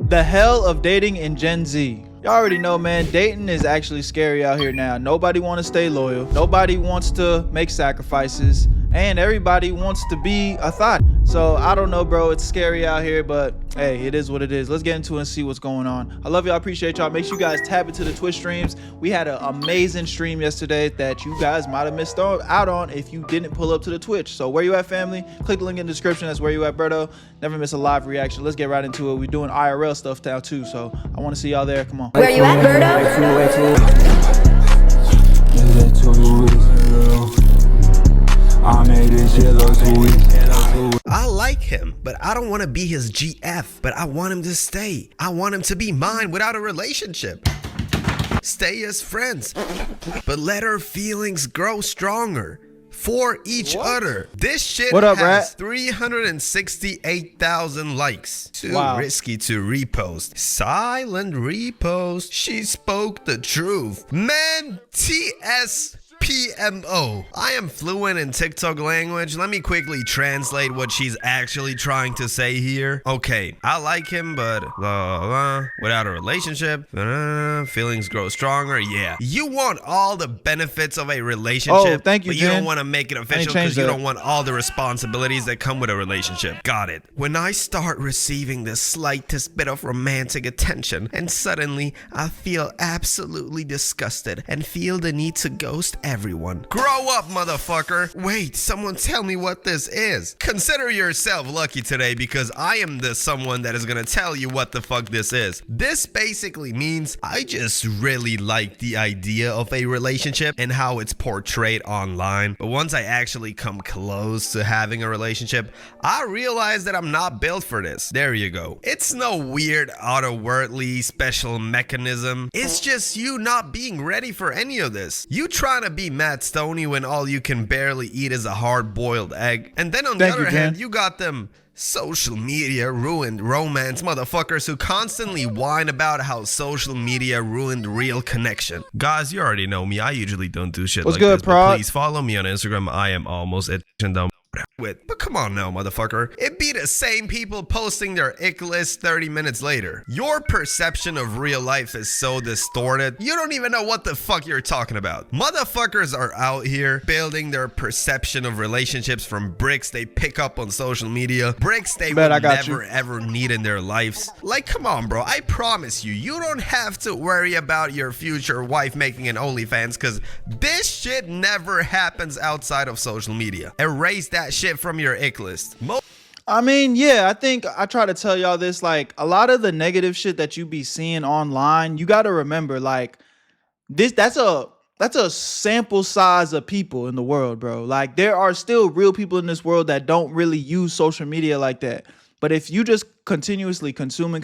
The hell of dating in Gen Z. Y'all already know, man, dating is actually scary out here now. Nobody wants to stay loyal. Nobody wants to make sacrifices. And everybody wants to be a thought. So I don't know, bro. It's scary out here, but hey, it is what it is. Let's get into it and see what's going on. I love y'all. Appreciate y'all. Make sure you guys tap into the Twitch streams. We had an amazing stream yesterday that you guys might have missed out on if you didn't pull up to the Twitch. So where you at, family? Click the link in the description. That's Whereyouatberto. Never miss a live reaction. Let's get right into it. We're doing IRL stuff now too, so I want to see y'all there. Come on. Where you at, Berto? I made this shit look sweet. I like him, but I don't want to be his GF, but I want him to stay. I want him to be mine without a relationship. Stay as friends, but let our feelings grow stronger for each other. This shit what up, has Rat? 368,000 likes. Too risky to repost. Silent repost. She spoke the truth. Man, PMO. I am fluent in TikTok language. Let me quickly translate what she's actually trying to say here. Okay, I like him, but without a relationship, feelings grow stronger. Yeah, you want all the benefits of a relationship, thank you, but you Jen. don't want to make it official because you don't want all the responsibilities that come with a relationship. Got it. When I start receiving the slightest bit of romantic attention, and suddenly I feel absolutely disgusted and feel the need to ghost everyone. Grow up, motherfucker. Wait, someone tell me what this is. Consider yourself lucky today because I am the someone that is gonna tell you what the fuck this is. This basically means I just really like the idea of a relationship and how it's portrayed online. But once I actually come close to having a relationship, I realize that I'm not built for this. There you go. It's no weird otherworldly special mechanism. It's just you not being ready for any of this. You trying to be Matt Stoney when all you can barely eat is a hard-boiled egg. And then on the other hand, you got them social media ruined romance motherfuckers who constantly whine about how social media ruined real connection. Guys, you already know me. I usually don't do shit like this, but please follow me on Instagram. I am almost at but come on now, motherfucker. It be the same people posting their ick list 30 minutes later. Your perception of real life is so distorted, you don't even know what the fuck you're talking about. Motherfuckers are out here building their perception of relationships from bricks they pick up on social media, bricks they would never ever need in their lives. Like, come on, bro. I promise you, you don't have to worry about your future wife making an OnlyFans because this shit never happens outside of social media. Erase that shit from your ick list. I mean, yeah, I think I try to tell y'all this, like a lot of the negative shit that you be seeing online, you got to remember, like that's a sample size of people in the world, bro. Like there are still real people in this world that don't really use social media like that. But if you just continuously consuming,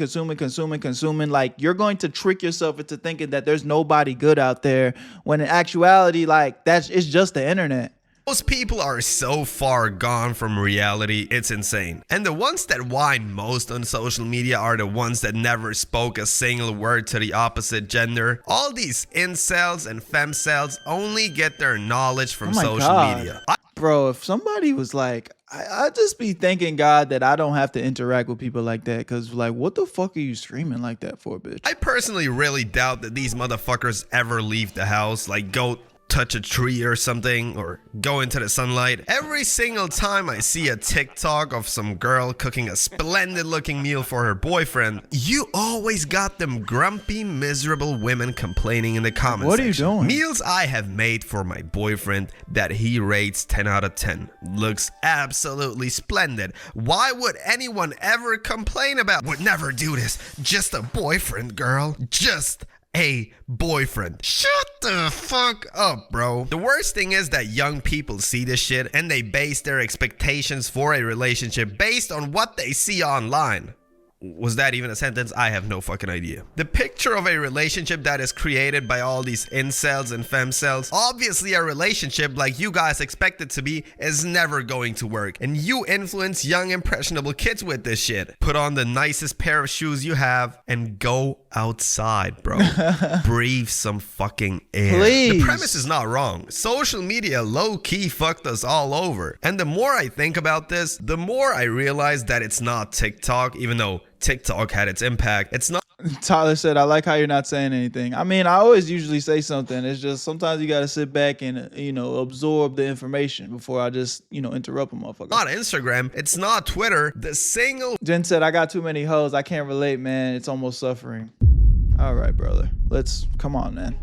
like you're going to trick yourself into thinking that there's nobody good out there when in actuality, like it's just the internet. Most people are so far gone from reality, it's insane. And the ones that whine most on social media are the ones that never spoke a single word to the opposite gender. All these incels and femcels only get their knowledge from social media. Bro, if somebody was like, I just be thanking God that I don't have to interact with people like that, because like, what the fuck are you streaming like that for, bitch? I personally really doubt that these motherfuckers ever leave the house, like go touch a tree or something, or go into the sunlight. Every single time I see a TikTok of some girl cooking a splendid looking meal for her boyfriend, you always got them grumpy, miserable women complaining in the comments. What are you doing? Meals I have made for my boyfriend that he rates 10 out of 10. Looks absolutely splendid. Why would anyone ever complain about, would never do this, just a boyfriend, girl, just a boyfriend? Shut the fuck up, bro. The worst thing is that young people see this shit and they base their expectations for a relationship based on what they see online. Was that even a sentence? I have no fucking idea. The picture of a relationship that is created by all these incels and femcels, obviously a relationship like you guys expect it to be, is never going to work. And you influence young impressionable kids with this shit. Put on the nicest pair of shoes you have and go outside, bro. Breathe some fucking air. Please. The premise is not wrong. Social media low-key fucked us all over. And the more I think about this, the more I realize that it's not TikTok, even though TikTok had its impact. It's not Tyler said, I like how you're not saying anything. I mean, I always usually say something. It's just sometimes you got to sit back and, absorb the information before I just, interrupt a motherfucker. not Instagram. It's not Twitter. The single Jen said, I got too many hoes. I can't relate, man. It's almost suffering. All right, brother. Come on, man.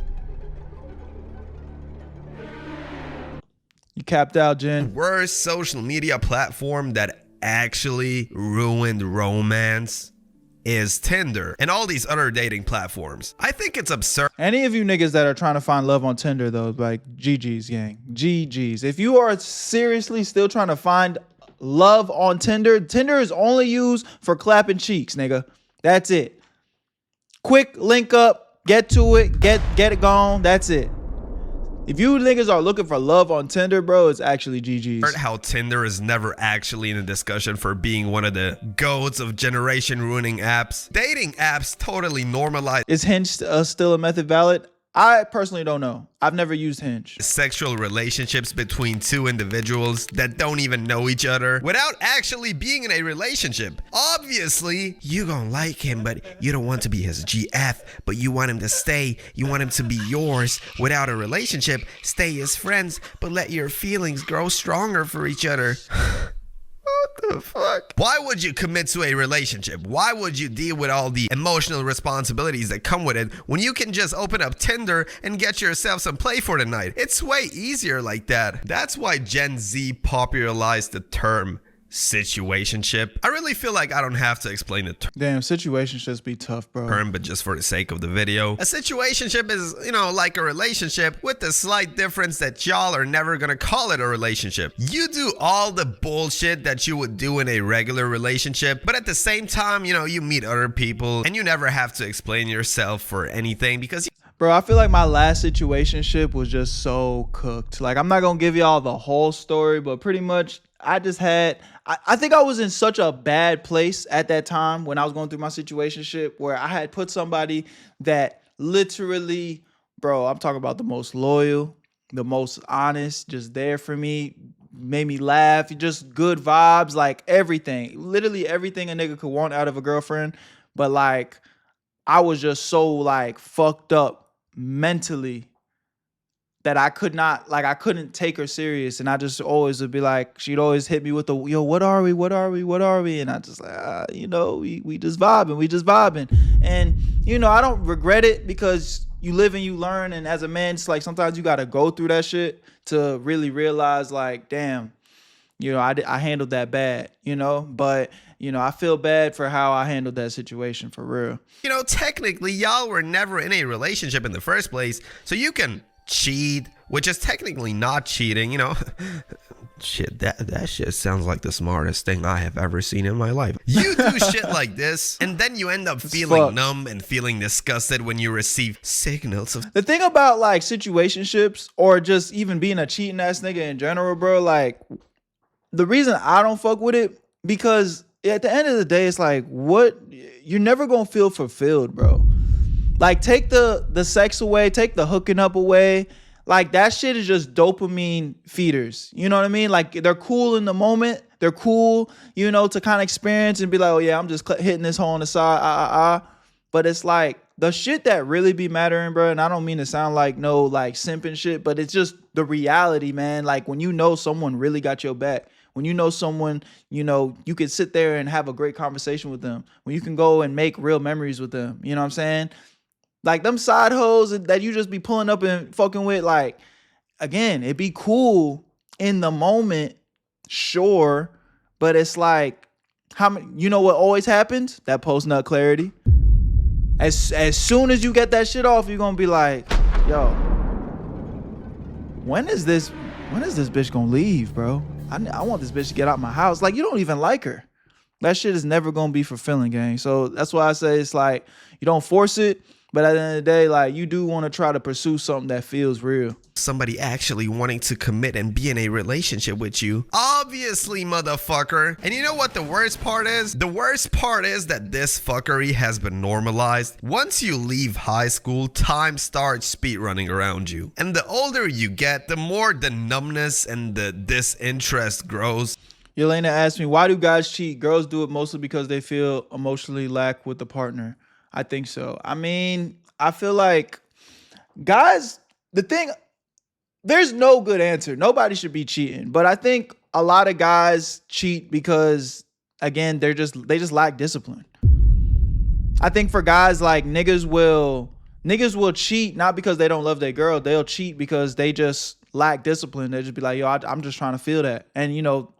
You capped out, Jen. worst social media platform that actually ruined romance is Tinder and all these other dating platforms. I think it's absurd. Any of you niggas that are trying to find love on Tinder, though, like GG's, gang. GG's. If you are seriously still trying to find love on Tinder, Tinder is only used for clapping cheeks, nigga. That's it. Quick link up, get to it, get it gone. That's it. If you niggas are looking for love on Tinder, bro, it's actually GG's. How Tinder is never actually in a discussion for being one of the goats of generation ruining apps. Dating apps totally normalize Is Hinge still a method valid? I personally don't know. I've never used Hinge. sexual relationships between two individuals that don't even know each other without actually being in a relationship. Obviously, you gonna like him, but you don't want to be his GF, but you want him to stay. You want him to be yours without a relationship. Stay as friends, but let your feelings grow stronger for each other. What the fuck? Why would you commit to a relationship? Why would you deal with all the emotional responsibilities that come with it when you can just open up Tinder and get yourself some play for the night? It's way easier like that. That's why Gen Z popularized the term situationship. I really feel like I don't have to explain the Damn, situationships be tough, bro. term, but just for the sake of the video. A situationship is, like a relationship with the slight difference that y'all are never gonna call it a relationship. You do all the bullshit that you would do in a regular relationship, but at the same time, you meet other people and you never have to explain yourself for anything because Bro, I feel like my last situationship was just so cooked. Like, I'm not gonna give y'all the whole story, but pretty much I just had, I think I was in such a bad place at that time when I was going through my situationship where I had put somebody that literally, bro, I'm talking about the most loyal, the most honest, just there for me, made me laugh, just good vibes, like everything, literally everything a nigga could want out of a girlfriend. But like, I was just so like fucked up mentally that I couldn't take her serious. And I just always would be like, she'd always hit me with the, yo, what are we? And I just like, we just vibing. And, I don't regret it because you live and you learn. And as a man, it's like, sometimes you got to go through that shit to really realize like, damn, I handled that bad, but I feel bad for how I handled that situation for real. Technically y'all were never in a relationship in the first place, so you can cheat, which is technically not cheating, Shit, that shit sounds like the smartest thing I have ever seen in my life. You do shit like this, and then you end up feeling numb and feeling disgusted when you receive signals of... The thing about like situationships or just even being a cheating ass nigga in general, bro, like the reason I don't fuck with it, because at the end of the day, it's like, you're never gonna feel fulfilled, bro. Like, take the sex away, take the hooking up away. Like, that shit is just dopamine feeders. You know what I mean? Like, they're cool in the moment. They're cool, to kind of experience and be like, oh, yeah, I'm just hitting this hole on the side. But it's like, the shit that really be mattering, bro, and I don't mean to sound like no, like, simping shit, but it's just the reality, man. Like, when someone really got your back. When someone, you could sit there and have a great conversation with them. When you can go and make real memories with them. You know what I'm saying? Like, them side hoes that you just be pulling up and fucking with, like, again, it'd be cool in the moment, sure, but it's like, what always happens? That post-nut clarity. As soon as you get that shit off, you're gonna be like, yo, when is this bitch gonna leave, bro? I want this bitch to get out my house. Like, you don't even like her. That shit is never gonna be fulfilling, gang. So that's why I say it's like, you don't force it. But at the end of the day, like, you do want to try to pursue something that feels real. Somebody actually wanting to commit and be in a relationship with you. Obviously, motherfucker. And you know what the worst part is? The worst part is that this fuckery has been normalized. Once you leave high school, time starts speed running around you. And the older you get, the more the numbness and the disinterest grows. Yelena asked me, why do guys cheat? Girls do it mostly because they feel emotionally lack with the partner. I think so. I mean, I feel like guys, there's no good answer. Nobody should be cheating. But I think a lot of guys cheat because, again, they just lack discipline. I think for guys, like, niggas will cheat not because they don't love their girl. They'll cheat because they just lack discipline. They just be like, yo, I'm just trying to feel that. And,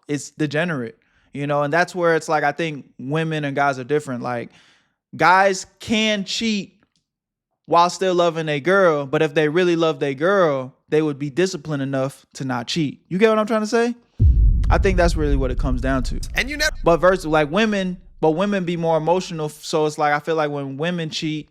it's degenerate, and that's where it's like, I think women and guys are different. Like, guys can cheat while still loving a girl, but if they really love their girl, they would be disciplined enough to not cheat. You get what I'm trying to say? I think that's really what it comes down to. And you never. But versus like women be more emotional. So it's like, I feel like when women cheat,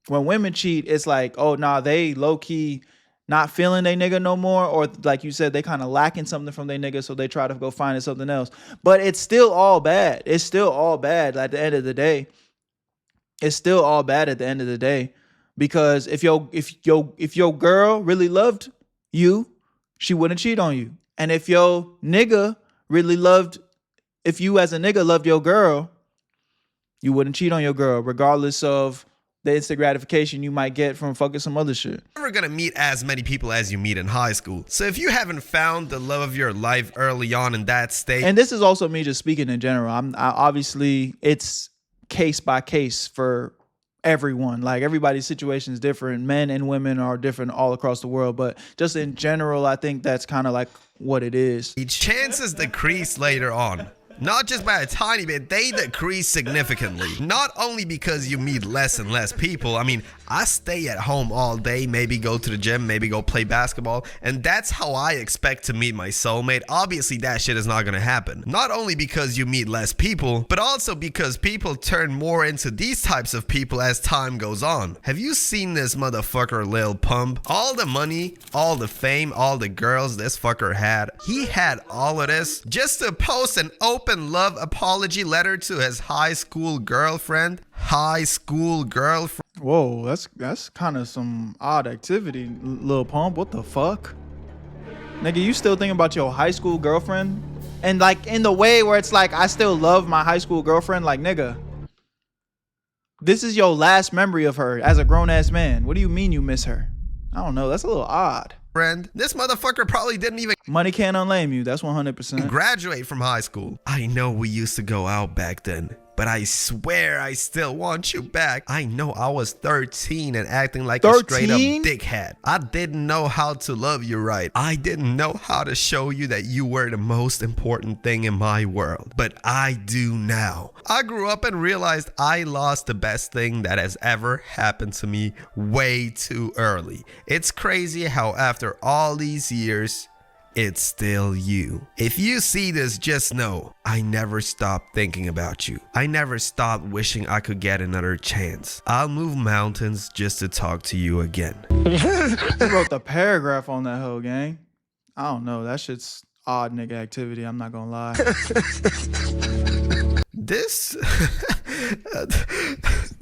it's like, oh nah, they low key not feeling they nigga no more, or like you said, they kind of lacking something from their nigga, so they try to go find something else. But it's still all bad. It's still all bad at the end of the day. It's still all bad at the end of the day. Because if your girl really loved you, she wouldn't cheat on you. And if your nigga really if you as a nigga loved your girl, you wouldn't cheat on your girl, regardless of the instant gratification you might get from fucking some other shit. You're never gonna meet as many people as you meet in high school. So if you haven't found the love of your life early on in that state. And this is also me just speaking in general. Obviously it's case by case for everyone. Like, everybody's situation is different. Men and women are different all across the world. But just in general, I think that's kind of like what it is. Chances decrease later on. Not just by a tiny bit, they decrease significantly. Not only because you meet less and less people. I mean, I stay at home all day, maybe go to the gym, maybe go play basketball, and that's how I expect to meet my soulmate. Obviously, that shit is not gonna happen. Not only because you meet less people, but also because people turn more into these types of people as time goes on. Have you seen this motherfucker Lil Pump? All the money, all the fame, all the girls this fucker had. He had all of this just to post an open love apology letter to his high school girlfriend. Whoa, that's kind of some odd activity, Lil Pump. What the fuck? Nigga, you still thinking about your high school girlfriend? And like in the way where it's like, I still love my high school girlfriend. Like, nigga, this is your last memory of her as a grown-ass man. What do you mean you miss her? I don't know. That's a little odd. Friend, this motherfucker probably didn't even money can't unlame you. That's 100%. Graduate from high school. I know we used to go out back then, but I swear I still want you back. I know I was 13 and acting like a straight up dickhead. I didn't know how to love you right. I didn't know how to show you that you were the most important thing in my world, but I do now. I grew up and realized I lost the best thing that has ever happened to me way too early. It's crazy how after all these years, it's still you. If you see this, just know I never stopped thinking about you. I never stopped wishing I could get another chance. I'll move mountains just to talk to you again. You wrote the paragraph on that hoe, gang. I don't know. That shit's odd nigga activity. I'm not gonna lie.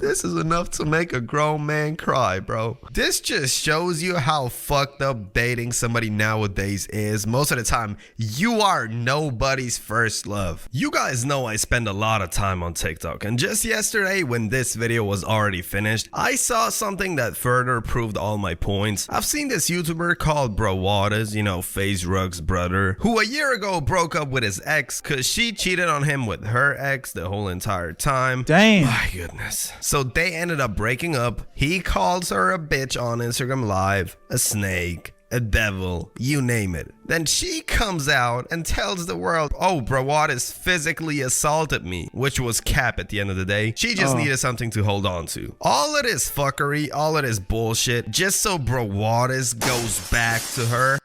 This is enough to make a grown man cry, bro. This just shows you how fucked up dating somebody nowadays is. Most of the time, you are nobody's first love. You guys know I spend a lot of time on TikTok, and just yesterday when this video was already finished, I saw something that further proved all my points. I've seen this YouTuber called BERTO, FaZe Rug's brother, who a year ago broke up with his ex because she cheated on him with her ex the whole entire time. Damn. My goodness. So they ended up breaking up. He calls her a bitch on Instagram Live, a snake, a devil, you name it. Then she comes out and tells the world, oh, Brawadis physically assaulted me, which was cap at the end of the day. She just needed something to hold on to. All of this fuckery, all of this bullshit, just so Brawadis goes back to her.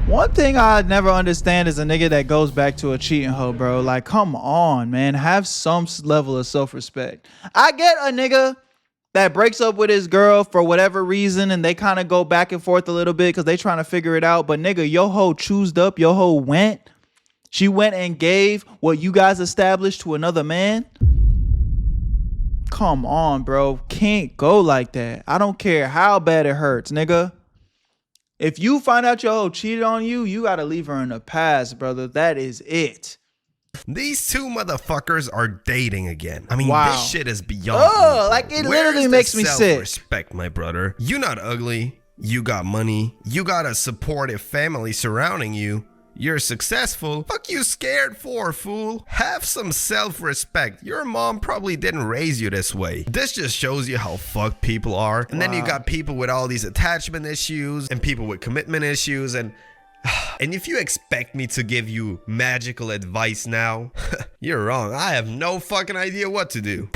One thing I never understand is a nigga that goes back to a cheating hoe, bro. Like, come on, man. Have some level of self-respect. I get a nigga that breaks up with his girl for whatever reason and they kind of go back and forth a little bit because they trying to figure it out. But nigga, your hoe choosed up. Your hoe went. She went and gave what you guys established to another man. Come on, bro. Can't go like that. I don't care how bad it hurts, nigga. If you find out your hoe cheated on you, you gotta leave her in the past, brother. That is it. These two motherfuckers are dating again. I mean, Wow. this shit is beyond. Oh, like it literally makes me sick. Respect, my brother. You're not ugly. You got money. You got a supportive family surrounding you. You're successful. Fuck you scared for, fool? Have some self-respect. Your mom probably didn't raise you this way. This just shows you how fucked people are. And then you got people with all these attachment issues and people with commitment issues and if you expect me to give you magical advice now, you're wrong. I have no fucking idea what to do.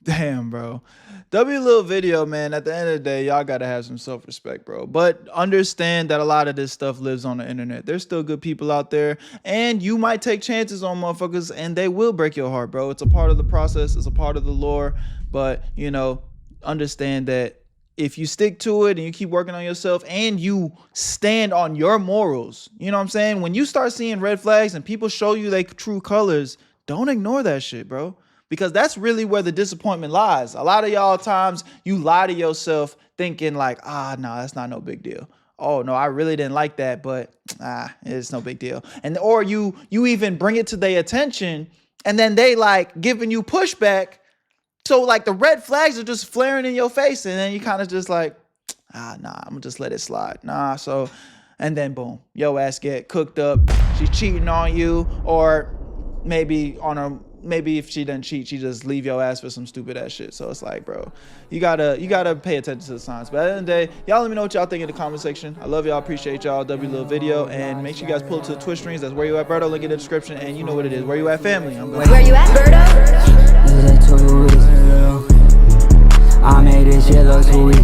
Damn, bro. W little video, man. At the end of the day, y'all gotta have some self-respect, bro. But understand that a lot of this stuff lives on the internet. There's still good people out there, and you might take chances on motherfuckers, and they will break your heart, bro. It's a part of the process. It's a part of the lore. But, you know, understand that if you stick to it and you keep working on yourself and you stand on your morals, you know what I'm saying? When you start seeing red flags and people show you their true colors, don't ignore that shit, bro. Because that's really where the disappointment lies. A lot of y'all times you lie to yourself thinking like, no, that's not no big deal. Oh no, I really didn't like that, but it's no big deal. And or you even bring it to their attention and then they like giving you pushback. So like the red flags are just flaring in your face and then you kind of just like, nah, I'm gonna just let it slide. And then boom, your ass get cooked up. She's cheating on you, or maybe if she doesn't cheat, she just leave your ass for some stupid ass shit. So it's like, bro, you gotta pay attention to the signs. But at the end of the day, y'all let me know what y'all think in the comment section. I love y'all, appreciate y'all. W little video, and make sure you guys pull to the Twitch streams. That's Where You At Berto. Link in the description, and you know what it is. Where You At family. Where you at, Berto? I made this shit look sweet.